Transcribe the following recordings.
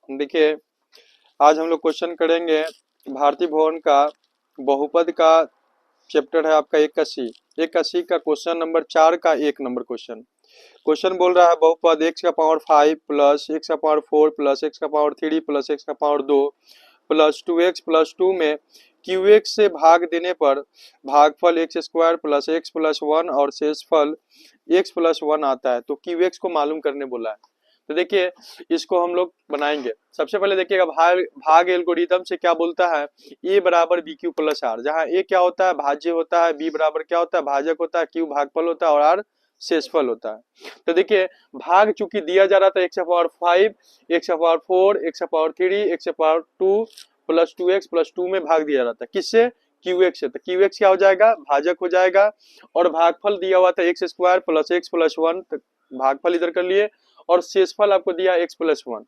देखिए, आज हम लोग क्वेश्चन करेंगे भारतीय भवन का बहुपद का। चैप्टर है आपका 81। 81 का क्वेश्चन नंबर 4 का 1 नंबर क्वेश्चन। क्वेश्चन बोल रहा है बहुपद x का पावर 5 प्लस x का पावर 4 प्लस x का पावर 3 प्लस x का पावर 2 प्लस 2x प्लस 2 में qx से भाग देने पर भागफल x square plus x plus 1 और शेषफल x प्लस 1 आता है। तो qx को मालूम करने बोला है। तो देखिए, इसको हम लोग बनाएंगे। सबसे पहले देखिएगा, भाग एल्गोरिथम से क्या बोलता है, a बराबर बी क्यू प्लस आर, जहाँ a क्या होता है, भाज्य होता है, b बराबर क्या होता है, भाजक होता है, q भागफल होता है और r शेषफल होता है। तो देखिए, भाग चूंकि दिया जा रहा था x power 5, x power 4, x power 3, x power 2 plus 2x plus 2 में भाग दिया जाता है, किससे, qx से। तो qx क्या हो जाएगा, भाजक हो जाएगा। और भागफल दिया हुआ था x square plus x plus 1, भागफल इधर कर लिए। और शेषफल आपको दिया x प्लस 1,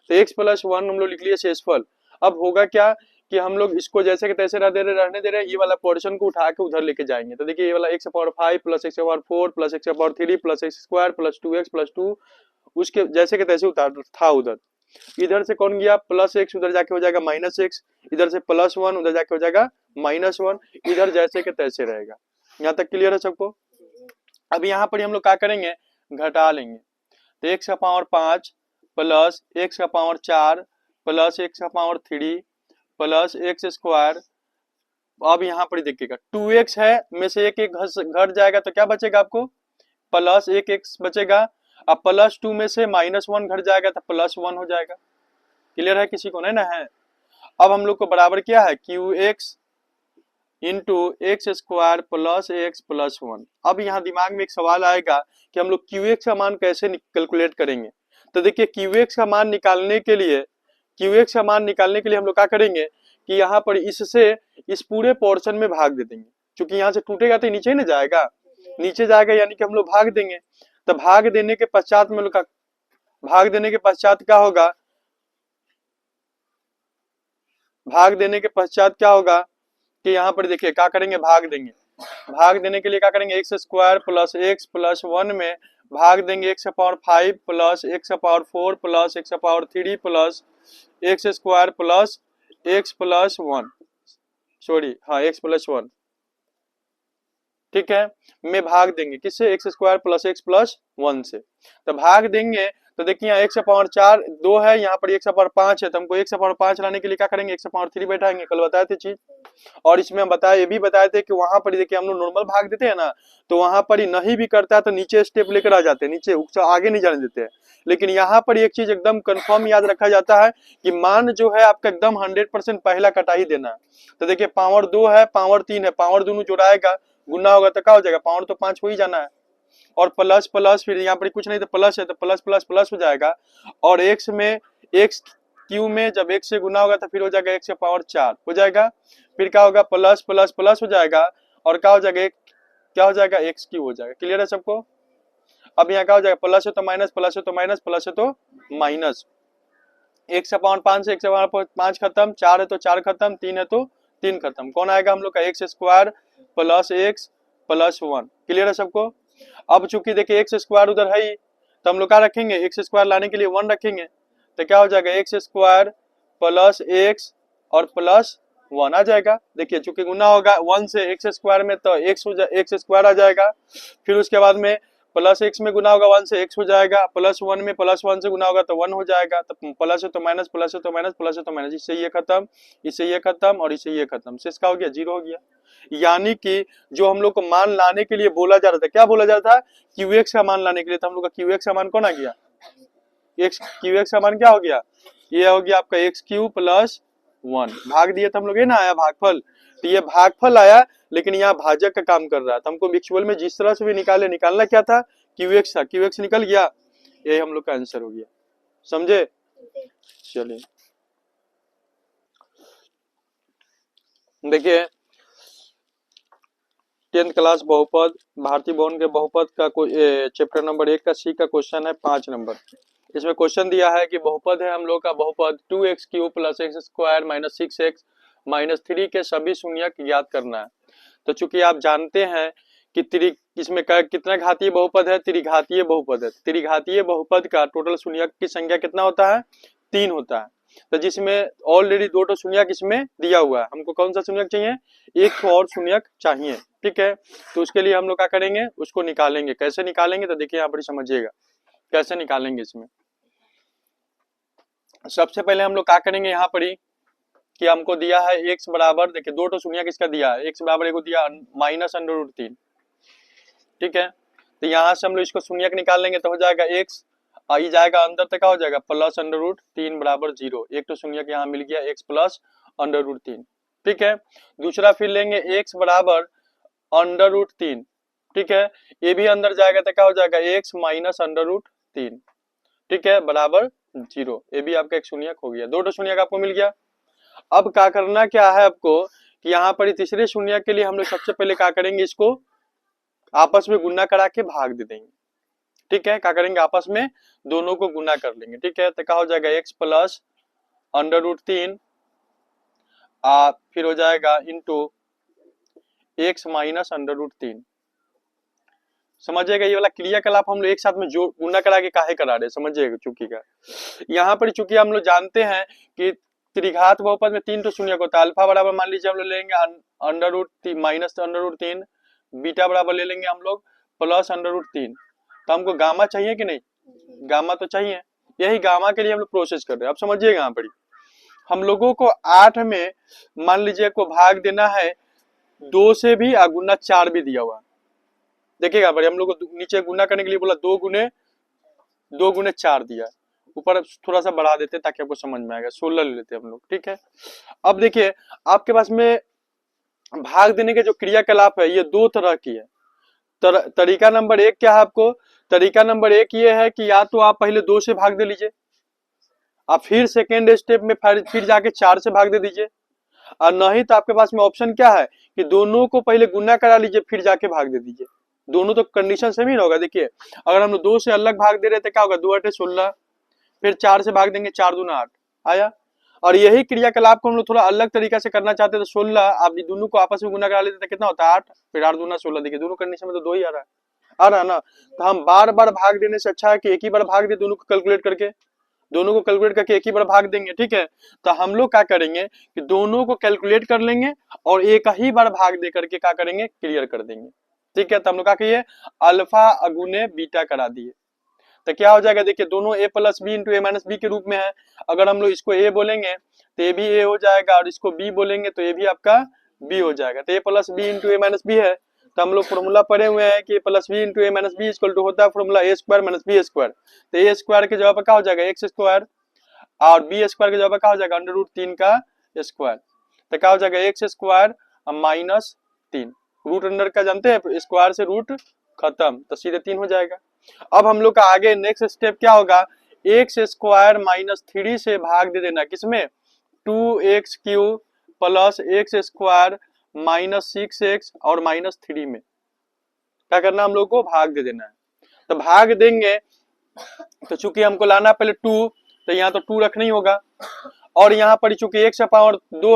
तो x प्लस 1 हम लोग लिख लिए शेषफल। अब होगा क्या कि हम लोग इसको जैसे कि तैसे रहने दे रहे हैं, ये वाला पोर्शन को उठा के उधर लेके जाएंगे। तो देखिए, ये वाला x power 5 plus x power 4 plus x power 3 plus x square plus 2x plus 2, उसके जैसे के तैसे उतार था उधर। इधर से कौन गया, प्लस एक्स, उधर जाके हो जाएगा माइनस एक्स। इधर से प्लस 1, उधर जाके हो जाएगा माइनस 1। इधर जैसे के तैसे रहेगा। यहाँ तक क्लियर है सबको। अब यहाँ पर हम लोग क्या करेंगे, घटा लेंगे। तो x का पावर 5 प्लस x का पावर 4 प्लस x का पावर 3 प्लस एक्स स्क्वायर। अब यहाँ पर देखिएगा, 2x है में से एक एक घट जाएगा तो क्या बचेगा आपको, प्लस एक एक्स बचेगा। अब प्लस 2 में से -1 घट जाएगा तो प्लस 1 हो जाएगा। क्लियर है किसी को, नहीं ना है। अब हम लोग को बराबर क्या है, qx into x square plus x plus 1। अब यहाँ दिमाग में एक सवाल आएगा कि हम लोग qx का मान कैसे कैलकुलेट करेंगे। तो देखिए, qx का मान निकालने के लिए हम लोग क्या करेंगे कि यहाँ पर इससे इस पूरे पोर्शन में भाग दे देंगे। क्योंकि यहाँ से टूटेगा तो नीचे ही ना जाएगा, नीचे जाएगा, यानी कि हम लोग भाग देंगे। तो भाग देने के पश्चात में क्या होगा, भाग देने के पश्चात क्या होगा कि यहाँ पर देखिए क्या करेंगे, भाग देंगे। भाग देने के लिए क्या करेंगे, x square plus x plus 1 में भाग देंगे x power 5 plus x power 4 plus x power 3 plus x square plus x plus 1, sorry हाँ एक्स प्लस 1, ठीक है। में भाग देंगे किससे, x square plus x plus 1 से। तो भाग देंगे तो देखिए, यहाँ एक्स पावर 4 2 है, यहाँ पर एक्स पावर 5 है, तो हमको एक्स पावर 5 लाने के लिए क्या करेंगे, एक्स पावर 3 बैठाएंगे। कल बताए थे चीज। और इसमें हम ये भी बताए थे कि वहां पर देखिए हम लोग नॉर्मल भाग देते हैं ना, तो वहां पर ही नहीं भी करता है तो नीचे स्टेप लेकर आ जाते हैं, नीचे आगे नहीं जाने देते हैं। लेकिन यहाँ पर एक चीज एकदम कंफर्म याद रखा जाता है कि मान जो है आपका एकदम 100% पहला कटा ही देना है। तो देखिए, पावर 2 है, पावर 3 है, पावर दोनों जोड़ाएगा, गुना होगा तो क्या हो जाएगा, पावर तो 5 हो ही जाना है। और प्लस प्लस, फिर यहाँ पर कुछ नहीं तो प्लस है, तो प्लस प्लस प्लस हो जाएगा। और एक्स में, एक्स क्यू में जब एक्स से गुना होगा तो फिर हो जाएगा एक्स पावर 4 हो जाएगा। फिर क्या होगा, प्लस प्लस प्लस हो जाएगा, और क्या हो जाएगा, एक क्या हो जाएगा, एक्स क्यू हो जाएगा। क्लियर है सबको। अब यहाँ क्या हो जाएगा, प्लस है तो माइनस, प्लस है तो माइनस, प्लस है तो माइनस। एक्स पावर 5 से एक्स पावर 5 खत्म, 4 है तो 4 खत्म, 3 है तो 3 खत्म। कौन आएगा हम लोग का, x square plus x plus 1। Clear है सबको। अब चूंकि देखिए एक्स स्क्वायर उधर है ही, तो हम लोग क्या रखेंगे, एक्स स्क्वायर लाने के लिए 1 रखेंगे। तो क्या हो जाएगा, एक्स स्क्वायर प्लस एक्स और प्लस 1 आ जाएगा। देखिए चूंकि गुना होगा 1 से एक्स स्क्वायर में, तो एक्स स्क्वायर आ जाएगा। फिर उसके बाद में प्लस एक्स में गुना होगा 1 से एक्स हो जाएगा, प्लस 1 में प्लस 1 से गुना होगा तो 1 हो जाएगा। तो प्लस है तो माइनस, प्लस है तो माइनस, प्लस है तो माइनस, इससे ये खत्म, इससे ये खत्म और इससे ये खत्म, शेष का हो गया 0 हो गया। यानी कि जो हम लोग को मान लाने के लिए बोला जा रहा था, क्या बोला जा रहा था, क्यूएक्स का मान लाने के लिए। तो हम लोग का क्यूएक्स का मान कौन आ गया, एक्स, क्यूएक्स का मान क्या हो गया, ये हो गया आपका एक्स क्यू प्लस 1। भाग दिए तो हम लोग ये ना आया भागफल, तो ये भागफल आया, लेकिन यहाँ भाजक का काम कर रहा है। तो हमको एक्चुअल में जिस तरह से भी निकालना क्या था, क्यूएक्स था, क्यूएक्स निकल गया, ये हम लोग का आंसर हो गया। समझे। चलिए देखिए, 10th क्लास बहुपद, भारतीय भवन के बहुपद का चैप्टर नंबर 1 का सी का क्वेश्चन है 5 नंबर। इसमें क्वेश्चन दिया है कि बहुपद है हम लोग का बहुपद 2x cube plus x square minus 6x minus 3 के सभी शून्यक ज्ञात करना है। तो चूंकि आप जानते हैं कि इसमें कितना घातीय बहुपद है, त्रिघातीय बहुपद है। त्रिघातीय बहुपद का टोटल शून्यक की संख्या कितना होता है, 3 होता है। तो जिसमें ऑलरेडी 2 शून्यक इसमें दिया हुआ है, हमको कौन सा शून्यक चाहिए, एक तो और शून्यक चाहिए। ठीक है, तो उसके लिए हम लोग क्या करेंगे, उसको निकालेंगे। कैसे निकालेंगे तो देखिए यहाँ पर समझिएगा कैसे निकालेंगे। इसमें सबसे पहले हम लोग क्या करेंगे, यहाँ पर ही कि हमको दिया है x बराबर, देखिए 2 शून्यक इसका दिया है, x बराबर एगो दिया -√3। ठीक है, तो यहाँ से हम लोग इसको शून्यक निकाल लेंगे तो हो जाएगा x, आई जाएगा अंदर तक हो जाएगा +√3 बराबर 0। एक तो शून्यक यहाँ मिल गया x +√3। ठीक है, दूसरा फिर लेंगे x बराबर √3। ठीक है, ये भी अंदर जाएगा तो क्या हो जाएगा x -√3। ठीक है, बराबर 0। ये भी आपका एक शून्यक हो गया, 2 शून्यक आपको मिल गया। अब क्या करना क्या है आपको कि यहाँ पर तीसरे शून्यक के लिए हम लोग सबसे पहले क्या करेंगे, इसको आपस में गुना करा के भाग दे देंगे। ठीक है, क्या करेंगे, आपस में दोनों को गुना कर लेंगे। ठीक है, तो क्या हो जाएगा x +√3 फिर हो जाएगा इंटू x -√3। समझिएगा, ये वाला क्रियाकलाप हम लोग एक साथ में जो गुना करा के काहे करा रहे, समझिएगा चूंकि का यहाँ पर चूंकि हम लोग जानते हैं कि त्रिघात बहुपद में 3 शून्यक होता है। अल्फा बराबर मान लीजिए हम लोग लेंगे -√3, बीटा बराबर ले लेंगे हम लोग +√3। तो हमको गामा चाहिए कि नहीं, गामा तो चाहिए, यही गामा के लिए हम लोग प्रोसेस कर रहे हैं। अब समझिएगा यहाँ पर हम लोगों को 8 में मान लीजिए को भाग देना है 2 से भी और गुना 4 भी दिया हुआ। देखिएगा भाई, हम लोग को नीचे गुना करने के लिए बोला 2 गुने 4 दिया, ऊपर थोड़ा सा बढ़ा देते ताकि आपको समझ में आएगा, 16 ले लेते हम लोग। ठीक है, अब देखिए आपके पास में भाग देने के जो क्रियाकलाप है ये 2 तरह की है। तरीका नंबर 1 क्या है आपको, तरीका नंबर 1 ये है कि या तो आप पहले 2 से भाग दे लीजिए, आप फिर सेकेंड स्टेप में फिर जाके 4 से भाग दे दीजिए, और नहीं तो आपके पास में ऑप्शन क्या है कि दोनों को पहले गुना करा लीजिए फिर जाके भाग दे दीजिए। दोनों तो कंडीशन सेम ही होगा। देखिए अगर हम लोग 2 से अलग भाग दे रहे थे क्या होगा, 2 × 16, फिर 4 से भाग देंगे 4 दूना 8 आया। और यही क्रियाकलाप को हम लोग थोड़ा अलग तरीका से करना चाहते हैं तो 16 आप दोनों को आपस में गुना करा लेते तो कितना होता है 8, फिर 8 दूना 16। देखिए दोनों कंडीशन में तो 2 ही आ रहा है ना। तो हम बार बार भाग देने से अच्छा है कि एक ही बार भाग दे, दोनों को कैलकुलेट करके एक ही बार भाग देंगे। ठीक है, तो हम लोग क्या करेंगे कि दोनों को कैलकुलेट कर लेंगे और एक ही बार भाग दे करके क्या करेंगे, क्लियर कर देंगे। ठीक है, तो हम लोग क्या कहिए, अल्फा अगुने बीटा करा दिए तो क्या हो जाएगा, देखिए दोनों a + b × a - b के रूप में है। अगर हम लोग इसको a बोलेंगे तो ये भी a हो जाएगा, और इसको b बोलेंगे तो ये भी आपका b हो जाएगा। तो a + b × a - b है, तो हम लोग फॉर्मूला पढ़े हुए हैं कि a + b × a - b = होता है फॉर्मूला a² - b²। तो a² के जगह पर क्या हो जाएगा x² और b² के जगह पर क्या हो जाएगा √3 का स्क्वायर। तो क्या हो जाएगा x² -3, रूट अंडर का जानते हैं, स्क्वायर से रूट खत्म, तो सीधे 3 हो जाएगा। अब हम लोग का आगे नेक्स्ट स्टेप क्या होगा, x² - 3 से भाग दे देना किसमें, 2x³ + x² - 6x और -3 में क्या करना, हम लोग को भाग दे देना है। तो भाग देंगे तो चूंकि हमको लाना पहले 2, तो यहाँ तो 2 रखना ही होगा, और यहाँ पर चूंकि x²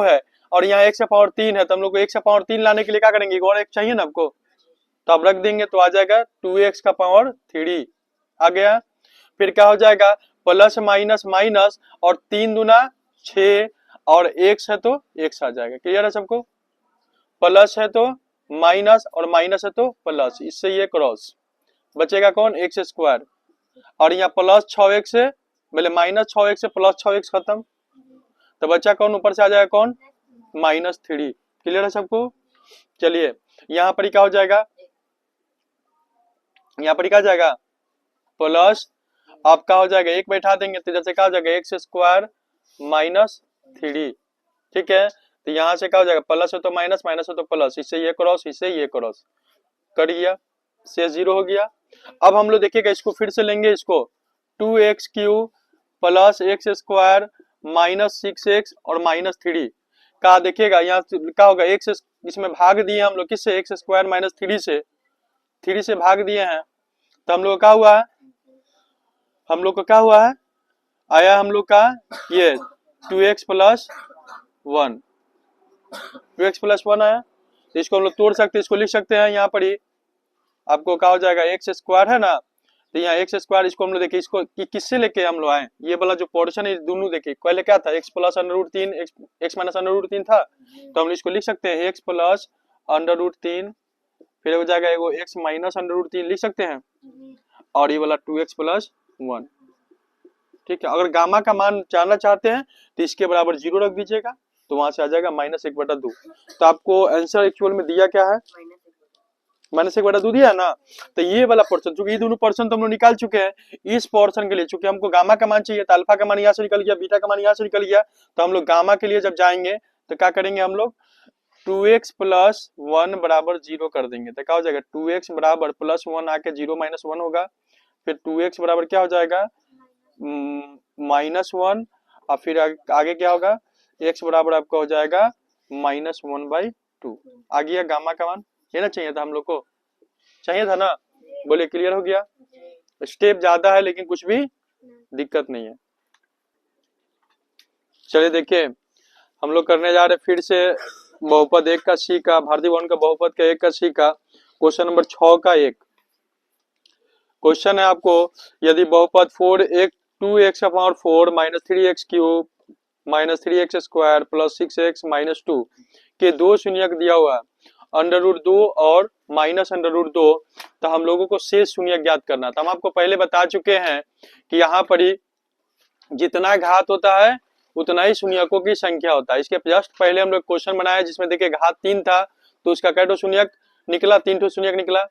है और यहाँ x³ है, तो हम लोग को x³ लाने के लिए क्या करेंगे, और एक चाहिए ना आपको, तो आप रख देंगे तो आ जाएगा 2x³ आ गया। फिर क्या हो जाएगा प्लस माइनस माइनस और 3 दूना 6 और x है तो x आ जाएगा। क्लियर है सबको, प्लस है तो माइनस और माइनस है तो प्लस, इससे ये क्रॉस बचेगा कौन, x², और यहाँ प्लस 6x से पहले -6x से प्लस 6x खत्म, तो बच्चा कौन ऊपर से आ जाएगा कौन, -3। क्लियर है सबको। चलिए यहाँ पर क्या हो जाएगा, यहाँ पर क्या हो जाएगा प्लस, आपका हो जाएगा एक बैठा देंगे तो जैसे क्या हो जाएगा x² -3। ठीक है, तो यहाँ से क्या हो जाएगा, प्लस है तो माइनस, माइनस है तो प्लस, इससे ये क्रॉस, इससे ये क्रॉस कर गया, से 0 हो गया। अब हम लोग देखिएगा इसको फिर से लेंगे, इसको 2x³ + x² - 6x और -3 का देखिएगा यहाँ क्या होगा, x इसमें भाग दिए हम लोग किससे, x² - 3 से, 3 से भाग दिए हैं, तो हम लोग क्या हुआ है, हम लोग को क्या हुआ है, आया हम लोग का ये 2x + 1, 2x + 1 आया। तो इसको हम लोग तोड़ सकते हैं, इसको लिख सकते हैं यहाँ पर ही, आपको क्या हो जाएगा x² है ना, तो यहाँ एक्स स्क्वायर, इसको हम लोग देखे, इसको किससे लेके हम लोग आए, ये वाला जो पोर्शन है दोनों देखे, पहले क्या था, x plus under root 3, x minus under root 3 था, तो हम इसको लिख सकते हैं एक्स प्लस अंडर रूट 3, फिर हो जाएगा एगो एक्स माइनस अंडर रूट 3 लिख सकते हैं, और ये वाला 2x प्लस 1। ठीक है, अगर गामा का मान जानना चाहते हैं तो इसके बराबर 0 रख दीजिएगा, तो वहां से आ जाएगा -1/2। तो आपको आंसर एक्चुअल में दिया क्या है, -1/2 दिया है ना। तो ये वाला पोर्शन, चूंकि ये दोनों पोर्शन तो हम लोग निकाल चुके हैं, इस पोर्शन के लिए चूंकि हमको गामा का मान चाहिए, तो अल्फा का मान यहाँ से निकल गया, बीटा का मान यहाँ से निकल गया, तो हम लोग गामा के लिए जब जाएंगे तो क्या करेंगे, हम लोग 2x प्लस 1 बराबर 0 कर देंगे, तो क्या हो जाएगा, 2x बराबर प्लस 1 आके 0 माइनस 1 होगा, फिर 2x बराबर क्या हो जाएगा, -1, और फिर आगे क्या होगा, x बराबर आपका हो जाएगा -1/2। आ गया गामा का मान, ये ना चाहिए था हम लोग को, चाहिए था ना, बोले क्लियर हो गया। स्टेप ज्यादा है लेकिन कुछ भी दिक्कत नहीं है। चलिए देखिए, हम लोग करने जा रहे हैं फिर से बहुपद 1 का सी का, भारतीय भवन का बहुपद का 1 का सी का, क्वेश्चन नंबर 6 का 1 क्वेश्चन है आपको, यदि बहुपद 2x/4 -3x³ -3x² + 6x - 2 के दो शून्यक दिया हुआ है, √2 और -√2, तो हम लोगों को शेष शून्यक ज्ञात करना था। हम आपको पहले बता चुके हैं कि यहाँ पर ही जितना घात होता है उतना ही शून्यकों की संख्या होता है। इसके जस्ट पहले हम लोग क्वेश्चन बनाया जिसमें देखिए घात 3 था, तो उसका कै शून्यक निकला, 3 शून्यक निकला,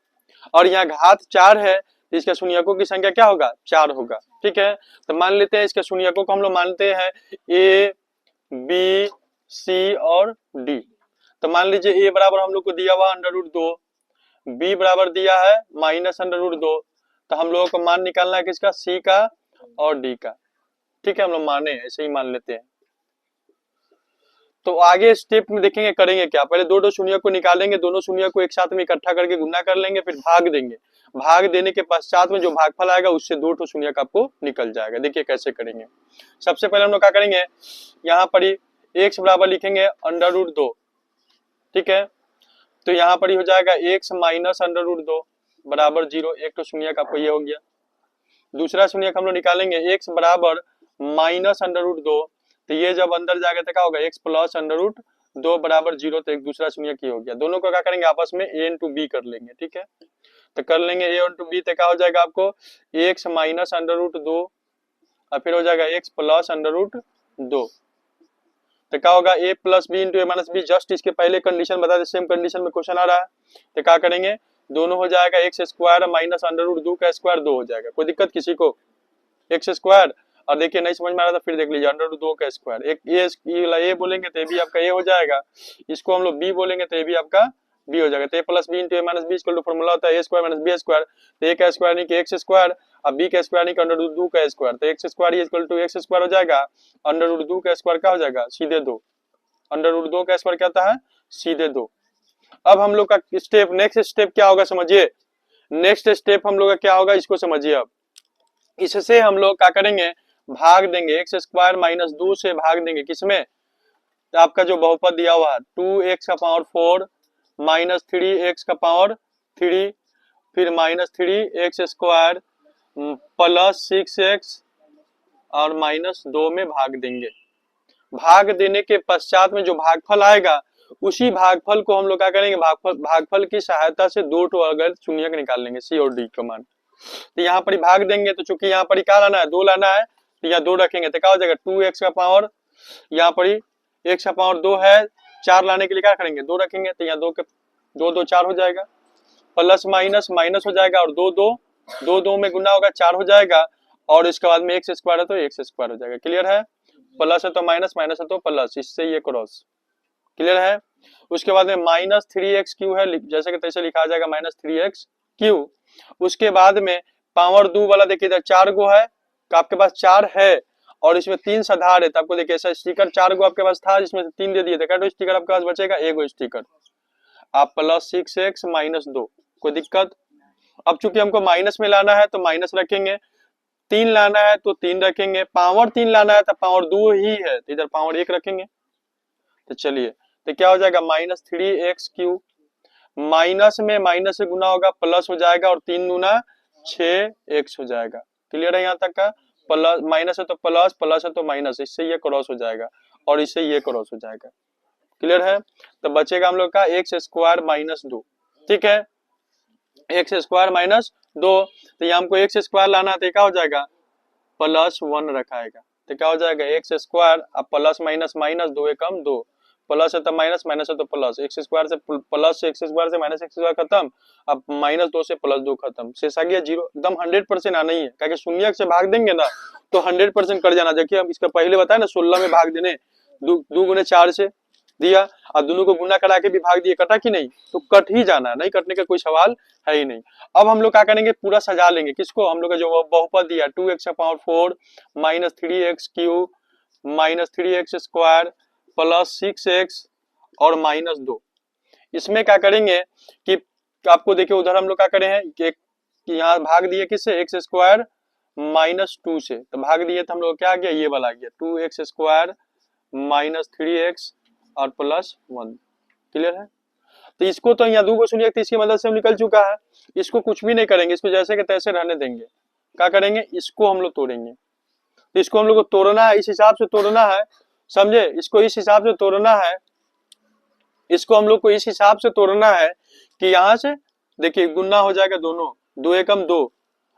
और यहाँ घात 4 है, तो इसका शून्यकों की संख्या क्या होगा, 4 होगा। ठीक है, तो मान लेते हैं इसके शून्यकों को हम लोग मानते हैं ए, बी, सी और डी। तो मान लीजिए ए बराबर हम लोग को दिया हुआ √2, बी बराबर दिया है -√2, तो हम लोगों को मान निकालना है किसका, सी का और डी का। ठीक है, हम लोग माने ऐसे ही मान लेते हैं। तो आगे स्टेप में देखेंगे करेंगे क्या, पहले दो शून्य को निकालेंगे, दोनों शून्य को एक साथ में इकट्ठा करके गुना कर लेंगे, फिर भाग देंगे, भाग देने के पश्चात में जो भागफल आएगा उससे 2 शून्य आपको निकल जाएगा। देखिए कैसे करेंगे। सबसे पहले हम लोग क्या करेंगे, यहाँ पर ही x बराबर लिखेंगे √2। ठीक है, तो यहाँ पर ही हो जाएगा x माइनस √2 बराबर 0, 1 शून्य आपको ये हो गया। दूसरा शून्य हम लोग निकालेंगे x बराबर -√2, तो ये जब अंदर जाएगा तो क्या होगा, x प्लस √2 बराबर 0, तो एक दूसरा शून्य की हो गया। दोनों को क्या करेंगे, आपस में a इंटू बी कर लेंगे। ठीक है, तो कर लेंगे a इंटू बी, तो क्या हो जाएगा आपको x माइनस √2 और फिर हो जाएगा x प्लस √2, तो क्या होगा a plus b into a minus b. Just इसके पहले कंडीशन बता दे, सेम कंडीशन में क्वेश्चन आ रहा है, तो क्या करेंगे, दोनों हो जाएगा x² माइनस √2 का स्क्वायर 2 हो जाएगा। कोई दिक्कत किसी को, x², और देखिए नहीं समझ में आ रहा था फिर देख लीजिए √2 का स्क्वायर, एक ये बोलेंगे तो ये भी आपका ये हो जाएगा, इसको हम लोग b बोलेंगे तो ये भी आपका b हो जाएगा। तो a plus b into a minus b equal to formula होता है a² - b², तो a का स्क्वायर नहीं कि x², अब b का स्क्वायर नहीं कि √2 का स्क्वायर, तो x² इक्वल टू x² हो जाएगा, √2 का स्क्वायर क्या हो जाएगा, सीधे 2, √2 का स्क्वायर क्या होता है, सीधे 2। अब हम लोग का स्टेप, नेक्स्ट स्टेप क्या होगा समझिए, नेक्स्ट स्टेप हम लोग का क्या होगा इसको समझिए। अब इससे हम लोग क्या करेंगे, भाग देंगे, x² - 2 से भाग देंगे किसमें, तो आपका जो बहुपद दिया हुआ है 2x⁴ -3x⁴, फिर -3x² प्लस 6x और -2 में भाग देंगे। भाग देने के पश्चात में जो भागफल आएगा उसी भागफल को हम लोग क्या करेंगे, भागफल की सहायता से 2 अगर शून्यक निकाल लेंगे, सी और डी का मान। तो यहाँ पर भाग देंगे, तो चूंकि यहाँ पर क्या लाना है, 2 लाना है, तो यहाँ 2 रखेंगे, तो क्या हो जाएगा 2x⁴, यहाँ पर x⁴ है, 4 लाने के लिए क्या करेंगे, 2 रखेंगे, तो यहाँ 2 4 हो जाएगा, प्लस माइनस माइनस हो जाएगा, और 2 2 में गुना होगा 4 हो जाएगा, और इसके बाद में x² है तो x² हो जाएगा। क्लियर है, प्लस है तो माइनस, माइनस है तो प्लस, इससे ये क्रॉस। क्लियर है, उसके बाद में -3x³ है, जैसे कि तैसे लिखा जाएगा -3x³। उसके बाद में पावर 2 वाला देखिए इधर 4 गो है, तो आपके पास 4 है और इसमें 3 साधार है, तो आपको देखिए ऐसा स्टिकर 4 गो आपके पास था जिसमें से 3 दे दिए थे, क्या स्टिकर आपके पास बचेगा, एगो स्टिकर, आप प्लस 6x - 2। कोई दिक्कत, अब चूंकि हमको माइनस में लाना है तो माइनस रखेंगे, 3 लाना है तो 3 रखेंगे, पावर 3 लाना है तो पावर 2 ही है तो इधर पावर 1 रखेंगे। तो चलिए, तो क्या हो जाएगा -3x³, माइनस में माइनस से गुना होगा प्लस हो जाएगा, और 3 दूना 6x हो जाएगा। क्लियर है यहाँ तक का? प्लस माइनस है तो प्लस, प्लस है तो माइनस, इससे ये क्रॉस हो जाएगा और इससे ये क्रॉस हो जाएगा। क्लियर है? तो बचेगा हम लोग का एक्स स्क्वायर माइनस 2। ठीक है, एक्स स्क्वायर माइनस 2। तो ये हमको एक्स स्क्वायर लाना है तो क्या हो जाएगा? +1 रखाएगा। तो क्या हो जाएगा? एक्स स्क्वायर, अब प्लस माइनस माइनस, 2 एकम 2, प्लस है तो माइनस, माइनस है तो प्लस, एक्स स्क्वायर से प्लस से एक्स स्क्वायर से माइनस एक्स स्क्वायर खत्म, अब -2 से +2 खत्म, शेष आ गया 0। एकदम 100% आना ही है, क्योंकि शून्य से भाग देंगे ना तो 100% कट जाना। देखिए हम इसका पहले बताया ना 16 में भाग देने, 2 गुने 4 से दिया, अब दोनों को गुना करा के भी भाग दिए, कटा कि नहीं? तो कट ही जाना, नहीं कटने का कोई सवाल है ही नहीं। अब हम लोग क्या करेंगे? पूरा सजा लेंगे। किसको? हम लोग का जो बहुपद दिया 2x⁴ minus 3x³ minus 3x square plus 6x और -2। इसमें क्या करेंगे कि आपको देखिए उधर हम लोग क्या करें हैं कि यहाँ भाग दिए किससे? एक्स स्क्वायर -2 से, तो भाग दिए तो हम लोग क्या आ गया? ये वाला आ गया 2x स्क्वायर माइनस 3x और +1। क्लियर है? तो इसको तो यहाँ 2 को सुनिए तो इसकी मदद से हम निकल चुका है। इसको कुछ भी नहीं करेंगे, इसको जैसे के तैसे रहने देंगे। क्या करेंगे? इसको हम लोग तोड़ेंगे। तो इसको हम लोग को तोड़ना है, इस हिसाब से तोड़ना है, समझे? इसको इस हिसाब से तोड़ना है, इसको हम लोग को इस हिसाब से तोड़ना है कि यहाँ से देखिए गुना हो जाएगा दोनों, 2 एकम 2।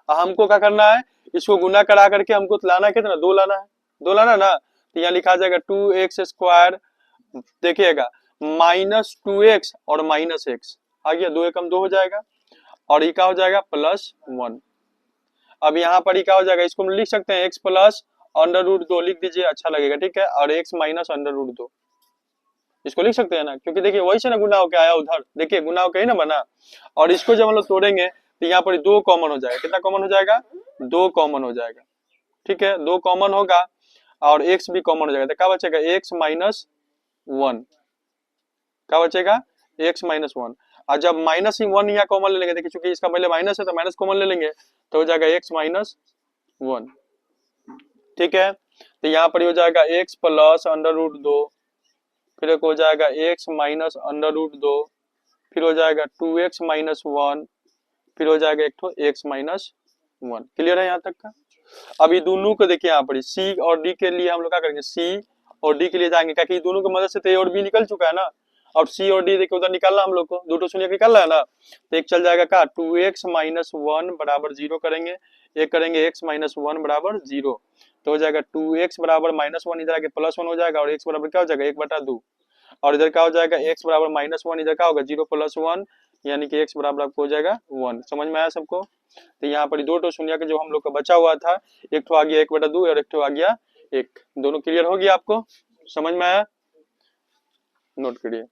हमको क्या करना है? इसको गुना करा करके हमको लाना कितना? 2 लाना है, 2 लाना ना। तो यहाँ लिखा जाएगा 2x स्क्वायर, देखिएगा -2x और -x आ गया, 2 एकम 2 हो जाएगा और ये क्या हो जाएगा? +1। अब यहाँ पर ही क्या हो जाएगा? इसको हम लिख सकते हैं x प्लस √2 लिख दीजिए, अच्छा लगेगा। ठीक है, और x माइनस √2 इसको लिख सकते हैं ना, क्योंकि देखिए वही से ना गुना होके आया उधर, देखिए गुना होके ही ना बना। और इसको जब हम लोग तोड़ेंगे तो यहाँ पर 2 कॉमन हो जाएगा। कितना कॉमन हो जाएगा? 2 कॉमन हो जाएगा। ठीक है, 2 कॉमन होगा और x भी कॉमन हो जाएगा, तो क्या बचेगा? x minus 1। क्या बचेगा? x minus 1। और जब -1 यहाँ कॉमन ले लेंगे, देखिए चूंकि इसका पहले माइनस है तो माइनस कॉमन ले लेंगे, तो हो जाएगा x माइनस 1। ठीक है, तो यहाँ पर हो जाएगा x प्लस √2, फिर एक हो जाएगा x माइनस √2, फिर हो जाएगा 2x माइनस 1, फिर हो जाएगा एक तो x माइनस 1। क्लियर है यहाँ तक का? अब ये दोनों को देखिए यहाँ पर c और d के लिए हम लोग क्या करेंगे? c और d के लिए जाएंगे, क्योंकि दोनों की मदद से तो a और b निकल चुका है ना। अब c और d देखिए उधर निकालना हम लोग को, 2 शून्य निकालना है ना, तो एक चल जाएगा क्या? 2x माइनस 1 बराबर 0 करेंगे, एक करेंगे x माइनस 1 बराबर 0, तो हो जाएगा 2x बराबर -1, इधर आके +1 हो जाएगा और x बराबर क्या हो जाएगा? 1/2। और इधर क्या हो जाएगा? x बराबर -1, इधर क्या होगा? 0 + 1, यानी कि x बराबर आपको हो जाएगा 1। समझ में आया सबको? तो यहाँ पर 2 शून्य का जो हम लोग का बचा हुआ था, एक तो आ गया 1/2 और एक तो आ गया 1। दोनों क्लियर हो गया आपको? समझ में आया? नोट करिए।